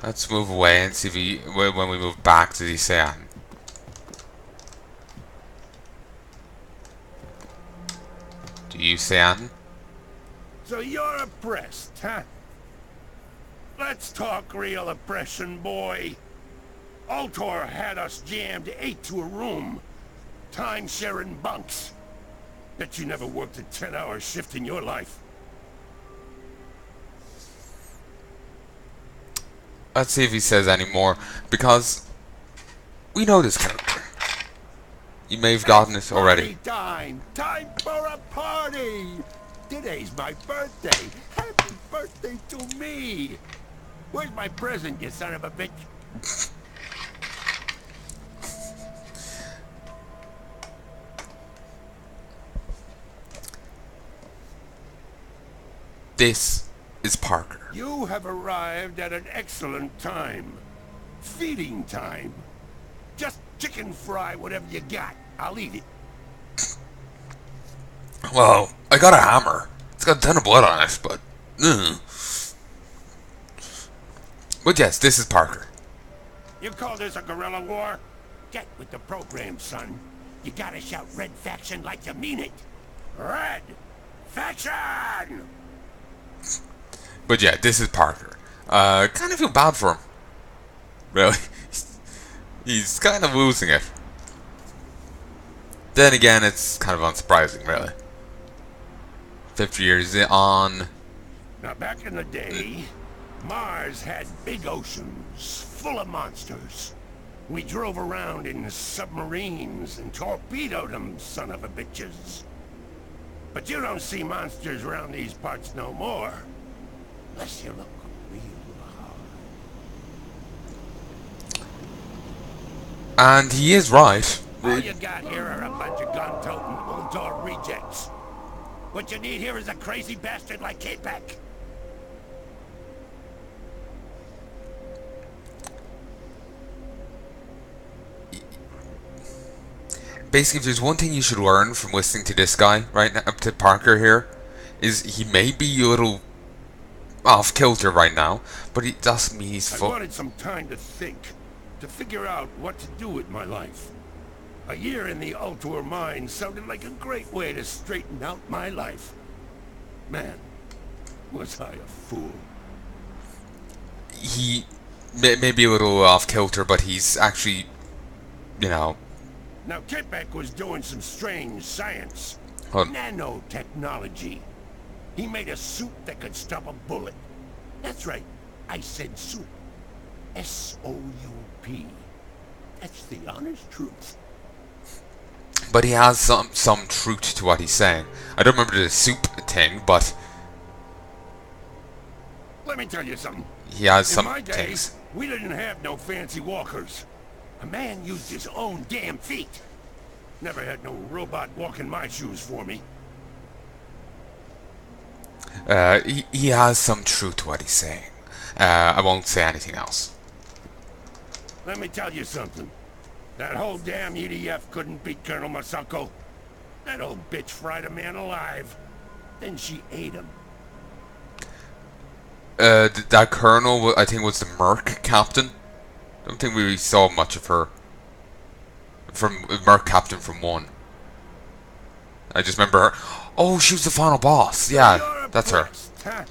Let's move away and see if when we move back to the Sean. Do you Sean? So you're oppressed, huh? Let's talk real oppression, boy. Ultor had us jammed 8 to a room. Time-sharing bunks. Bet you never worked a 10-hour shift in your life. Let's see if he says any more, because we know this character. You may have gotten it already. Time for a party! Today's my birthday. Happy birthday to me! Where's my present, you son of a bitch? This is Parker. You have arrived at an excellent time. Feeding time. Just chicken fry whatever you got. I'll eat it. Well, I got a hammer. It's got a ton of blood on it, but... But yes, this is Parker. You call this a guerrilla war? Get with the program, son. You gotta shout Red Faction like you mean it. Red Faction! But yeah, this is Parker. Kind of feel bad for him. Really. He's kind of losing it. Then again, it's kind of unsurprising, really. 50 years on. Now, back in the day, Mars had big oceans full of monsters. We drove around in submarines and torpedoed them, son of a bitches. But you don't see monsters around these parts no more. Unless you look real hard. And he is right. All you got here are a bunch of gun-toting Ultor rejects. What you need here is a crazy bastard like K-Pack. Basically, if there's one thing you should learn from listening to this guy right now, to Parker here, is he may be a little off kilter right now, but it doesn't mean he's I wanted some time to think, to figure out what to do with my life. A year in the Ultor mine sounded like a great way to straighten out my life. Man, was I a fool. He may be a little off kilter, but he's actually, you know... Now, K-Pack was doing some strange science. Nanotechnology. He made a suit that could stop a bullet. That's right, I said suit. S-O-U-P. That's the honest truth. But he has some truth to what he's saying. I don't remember the soup thing, but... Let me tell you something. He has in some my day, things. We didn't have no fancy walkers. A man used his own damn feet. Never had no robot walking my shoes for me. He has some truth to what he's saying. I won't say anything else. Let me tell you something. That whole damn EDF couldn't beat Colonel Masako. That old bitch fried a man alive. Then she ate him. That colonel, I think, was the Merc captain. Don't think we really saw much of her. From Merc captain from 1. I just remember her. Oh, she was the final boss. Yeah, that's her. Huh?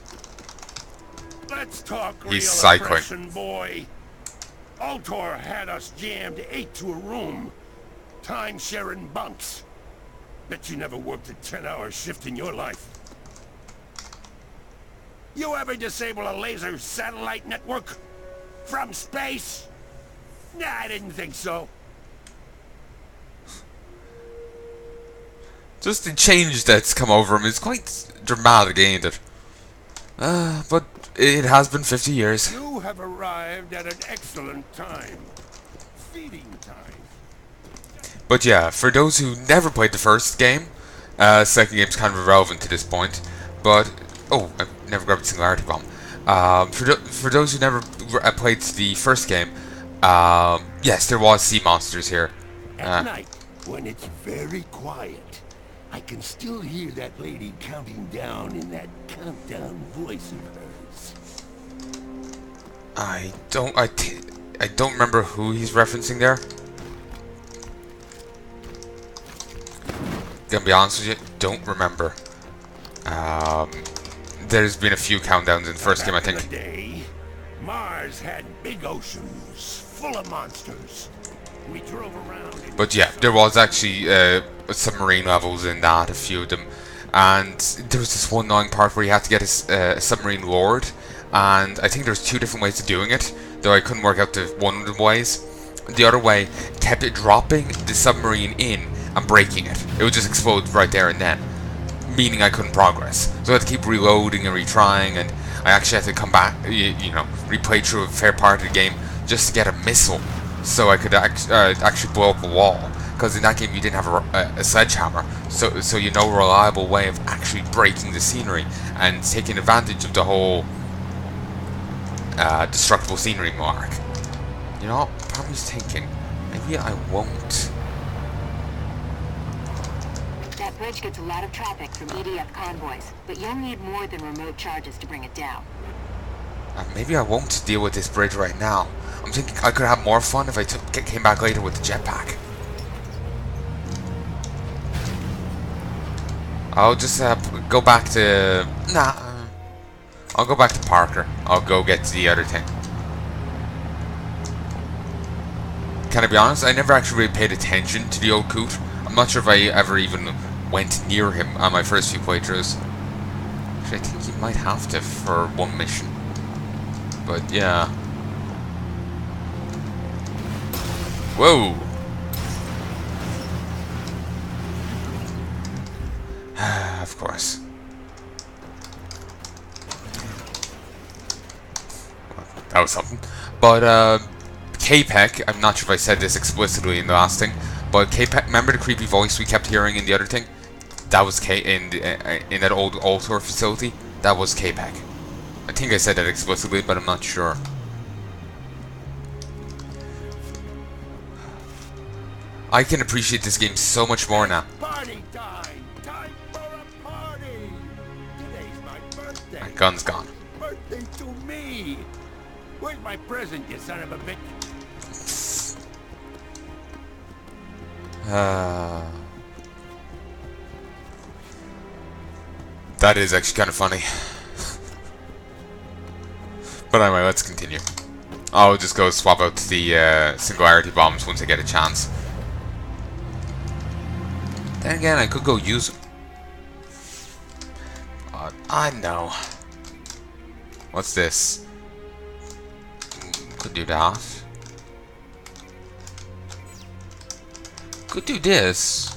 Let's talk He's real cycling. oppression, boy. Ultor had us jammed 8 to a room. Time-sharing bunks. Bet you never worked a 10-hour shift in your life. You ever disable a laser satellite network? From space? Nah, I didn't think so. Just the change that's come over him is quite dramatic, ain't it? But it has been 50 years. You have arrived at an excellent time. Feeding time. But yeah, for those who never played the first game, second game's kind of irrelevant to this point. But oh, I never grabbed a singularity bomb. For those who never played the first game, yes, there was sea monsters here. At night, when it's very quiet, I can still hear that lady counting down in that countdown voice of hers. I don't remember who he's referencing there. Gonna be honest with you, don't remember. There's been a few countdowns in the first game, I think. Back in the day, Mars had big oceans full of monsters. We drove around. But yeah, there was actually submarine levels in that, a few of them. And there was this one annoying part where you had to get a submarine lord. And I think there's 2 different ways of doing it, though I couldn't work out one of the ways. The other way kept it dropping the submarine in and breaking it. It would just explode right there and then, meaning I couldn't progress. So I had to keep reloading and retrying, and I actually had to come back, you know, replay through a fair part of the game just to get a missile, so I could actually blow up a wall. Because in that game you didn't have a sledgehammer, so you know a reliable way of actually breaking the scenery and taking advantage of the whole destructible scenery mark. You know, part of me's thinking, maybe I won't. That bridge gets a lot of traffic from EDF convoys, but you'll need more than remote charges to bring it down. Maybe I won't deal with this bridge right now. I'm thinking I could have more fun if I came back later with the jetpack. I'll just go back to... I'll go back to Parker. I'll go get the other thing. Can I be honest? I never actually really paid attention to the old coot. I'm not sure if I ever even went near him on my first few playthroughs. Actually, I think you might have to for one mission. But yeah. Whoa! Of course. That was something. But, K-Peck, I'm not sure if I said this explicitly in the last thing, but K-Peck, remember the creepy voice we kept hearing in the other thing? That was in that old Altor facility? That was K-Peck. I think I said that explicitly, but I'm not sure. I can appreciate this game so much more now. Party time! Time for a party! Today's my birthday. My gun's gone. Birthday to me! Where's my present, you son of a bitch? That is actually kind of funny. But anyway, let's continue. I'll just go swap out the singularity bombs once I get a chance. Then again, I could go use them. I know. What's this? Could do that. Could do this.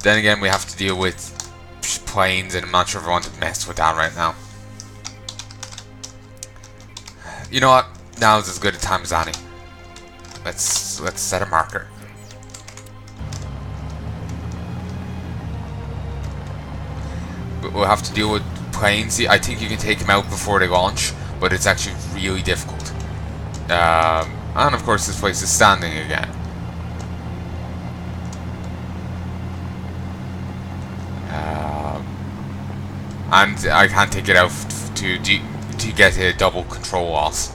Then again, we have to deal with planes, and I'm not sure if I want to mess with that right now. You know what? Now is as good a time as any. Let's set a marker. But we'll have to deal with planes. I think you can take them out before they launch, but it's actually really difficult. And of course, this place is standing again. And I can't take it out to get a double control loss.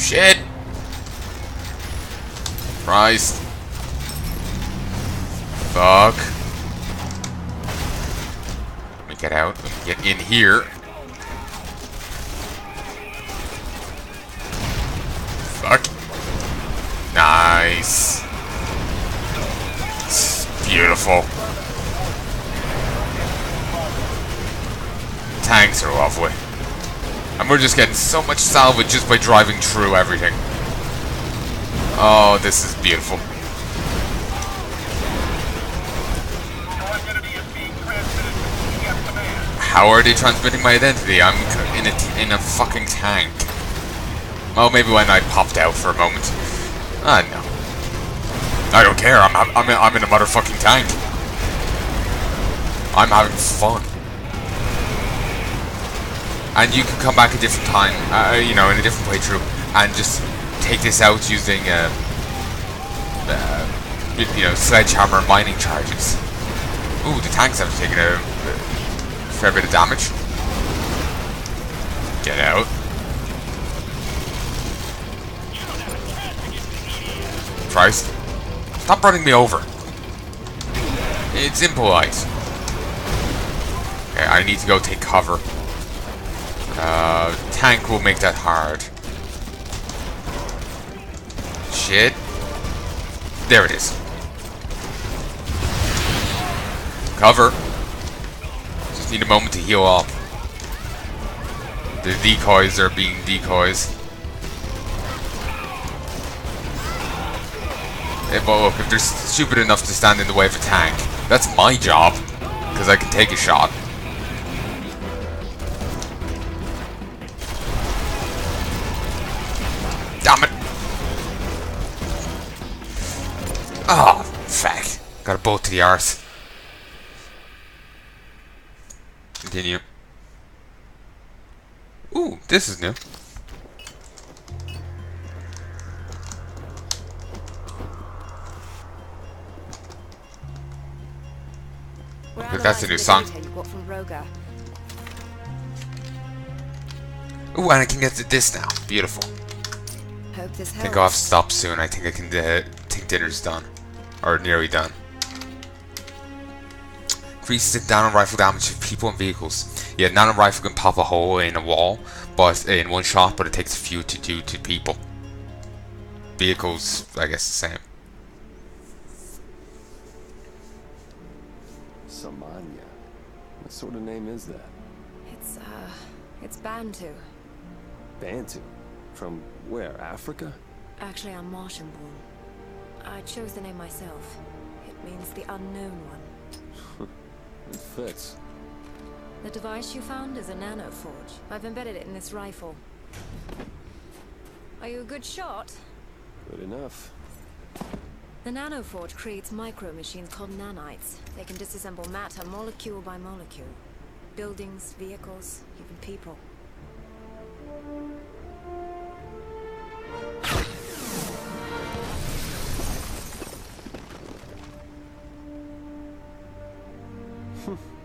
Shit! Christ. Fuck. Let me get out. Let me get in here. Fuck. Nice. It's beautiful. Tanks are lovely. And we're just getting so much salvage just by driving through everything. Oh, this is beautiful. How are they transmitting my identity? I'm in a fucking tank. Oh, maybe when I popped out for a moment. No. I don't care. I'm in a motherfucking tank. I'm having fun. And you can come back a different time, you know, in a different playthrough, and just take this out using, you know, sledgehammer mining charges. Ooh, the tanks have taken a fair bit of damage. Get out. Christ. Stop running me over. It's impolite. Okay, I need to go take cover. Tank will make that hard. Shit. There it is. Cover. Just need a moment to heal up. The decoys are being decoys. But look, if they're stupid enough to stand in the way of a tank, that's my job, because I can take a shot. Damn it! Oh, fuck. Got a bullet to the arse. Continue. Ooh, this is new. That's a new song. Ooh, and I can get to this now. Beautiful. I think I'll have to stop soon. I think I can think dinner's done. Or nearly done. Increases the nano rifle damage of people and vehicles. Yeah, nano rifle can pop a hole in a wall, but in one shot, but it takes a few to do to people. Vehicles, I guess, the same. Samanya. What sort of name is that? It's Bantu. Bantu? From where? Africa? Actually, I'm Martian born. I chose the name myself. It means the unknown one. It fits. The device you found is a nanoforge. I've embedded it in this rifle. Are you a good shot? Good enough. The nanoforge creates micro-machines called nanites. They can disassemble matter molecule by molecule. Buildings, vehicles, even people.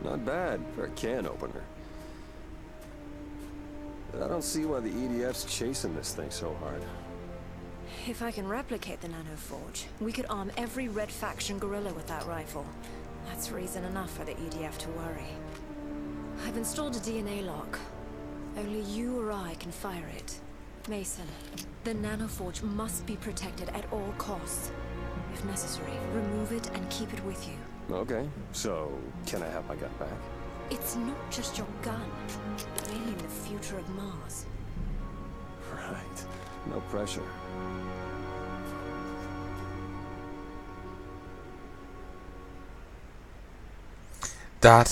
Not bad for a can opener. But I don't see why the EDF's chasing this thing so hard. If I can replicate the nanoforge, we could arm every Red Faction guerrilla with that rifle. That's reason enough for the EDF to worry. I've installed a DNA lock. Only you or I can fire it. Mason, the nanoforge must be protected at all costs. If necessary, remove it and keep it with you. Okay, so can I have my gun back? It's not just your gun. I mean the future of Mars. Right. No pressure. That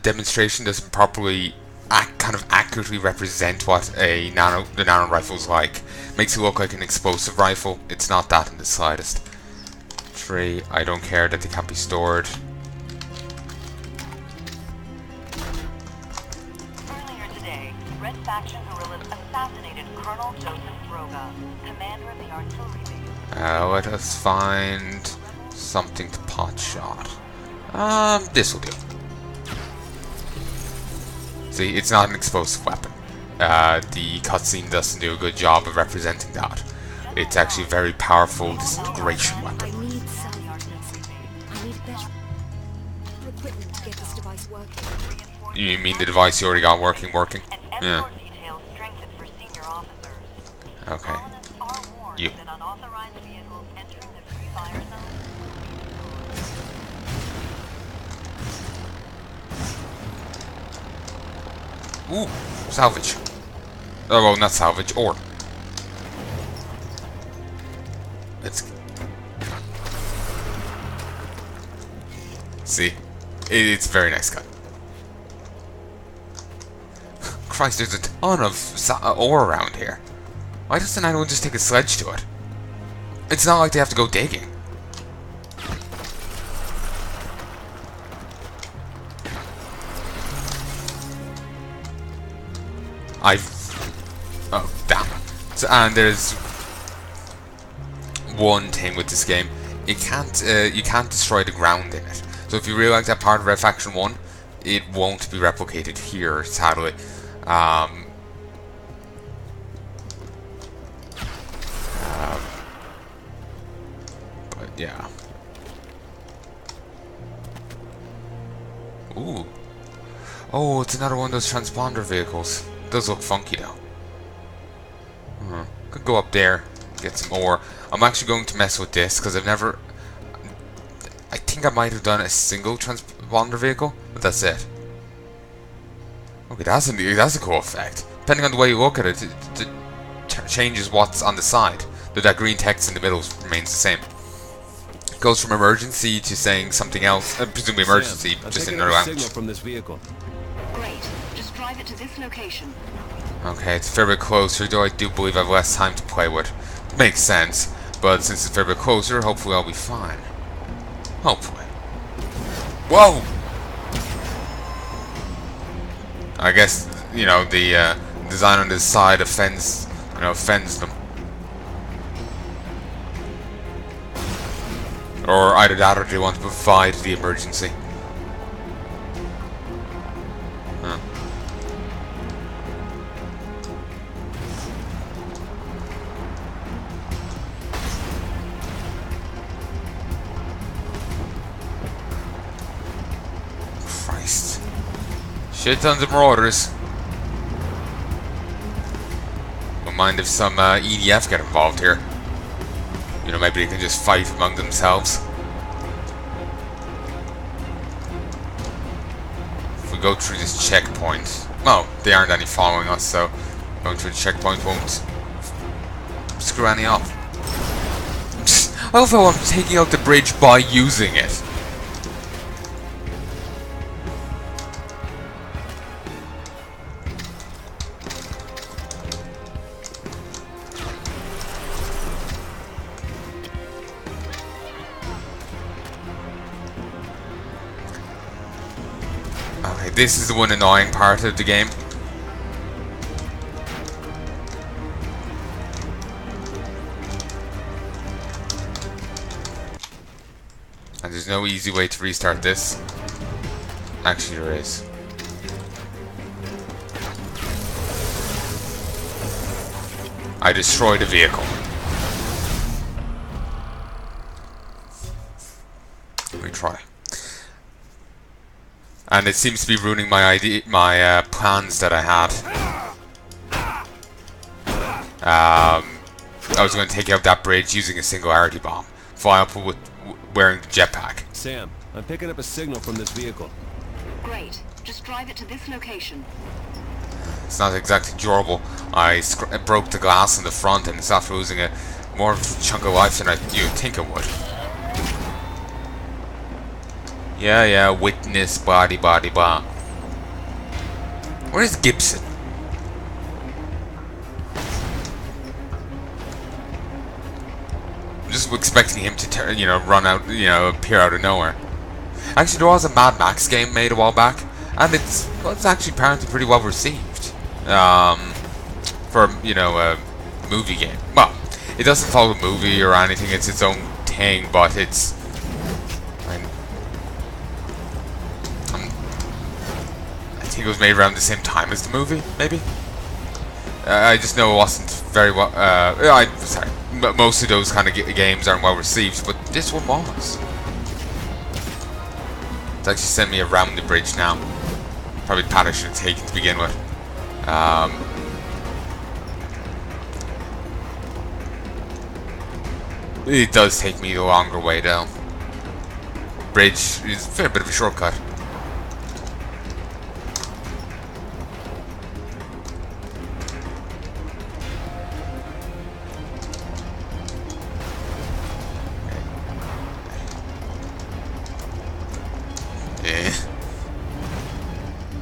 demonstration doesn't properly kind of accurately represent what the nano rifle's like. Makes it look like an explosive rifle. It's not that in the slightest. 3. I don't care that they can't be stored. Earlier today, Red Faction guerrillas assassinated Colonel Joseph Droga, commander of the artillery base. Let us find something to pot shot. This will do. See, it's not an explosive weapon. The cutscene doesn't do a good job of representing that. It's actually a very powerful disintegration weapon. I need cellular connectivity. I need better equipment to get this device working. You mean the device you already got working? Yeah. Okay. You. Ooh, salvage. Oh, well, not salvage, ore. Let's... See? It's a very nice cut. Christ, there's a ton of ore around here. Why doesn't anyone just take a sledge to it? It's not like they have to go digging. Oh, damn. So, and there's one thing with this game. You can't destroy the ground in it. So if you really like that part of Red Faction 1, it won't be replicated here, sadly. Yeah. Ooh. Oh, it's another one of those transponder vehicles. It does look funky though. Could go up there, get some ore. I'm actually going to mess with this because I've never. I think I might have done a single transponder vehicle, but that's it. Okay, that's a cool effect. Depending on the way you look at it, it changes what's on the side. Though that green text in the middle remains the same. It goes from emergency to saying something else. Presumably emergency, Sam, just in I'm another taking up a language. signal from this vehicle. Great. Just drive it to this location. Okay, it's a fair bit closer, though I do believe I have less time to play with. Makes sense, but since it's a fair bit closer, hopefully I'll be fine. Hopefully. Whoa! I guess, you know, the design on this side offends them. Or either that or they want to provide the emergency. Huh. Christ. Shit tons of marauders. Don't mind if some EDF get involved here. You know, maybe they can just fight among themselves. If we go through this checkpoint... Well, they aren't any following us, so going through the checkpoint won't screw any up. I love how I'm taking out the bridge by using it. Okay, this is the one annoying part of the game. And there's no easy way to restart this. Actually, there is. I destroyed a vehicle. Let me try. And it seems to be ruining my plans that I had. I was going to take out that bridge using a singularity bomb, fly up with wearing the jetpack. Sam, I'm picking up a signal from this vehicle. Great. Just drive it to this location. It's not exactly durable. I broke the glass in the front, and it's after losing more of a chunk of life than you'd think it would. Yeah, witness, body, blah. Where's Gibson? I'm just expecting him to run out, appear out of nowhere. Actually, there was a Mad Max game made a while back, and it's actually apparently pretty well received. For a movie game. Well, it doesn't follow the movie or anything. It's its own thing, but it's. I think it was made around the same time as the movie, maybe. I just know it wasn't very well. Sorry, most of those kind of games aren't well received, but this one was. It's actually sent me around the bridge now. Probably the path I should have taken to begin with. It does take me the longer way though. Bridge is a fair bit of a shortcut.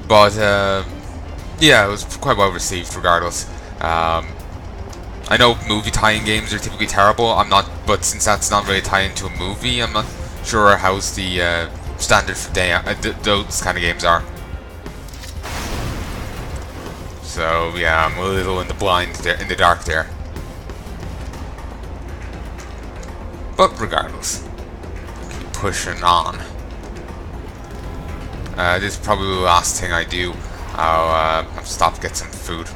But yeah, it was quite well received regardless. I know movie tie-in games are typically terrible. But since that's not really tie into a movie, I'm not sure how's the standard for those kind of games are. So yeah, I'm a little in the blind there, in the dark there. But regardless, keep pushing on. This is probably the last thing I do. I'll stop to get some food.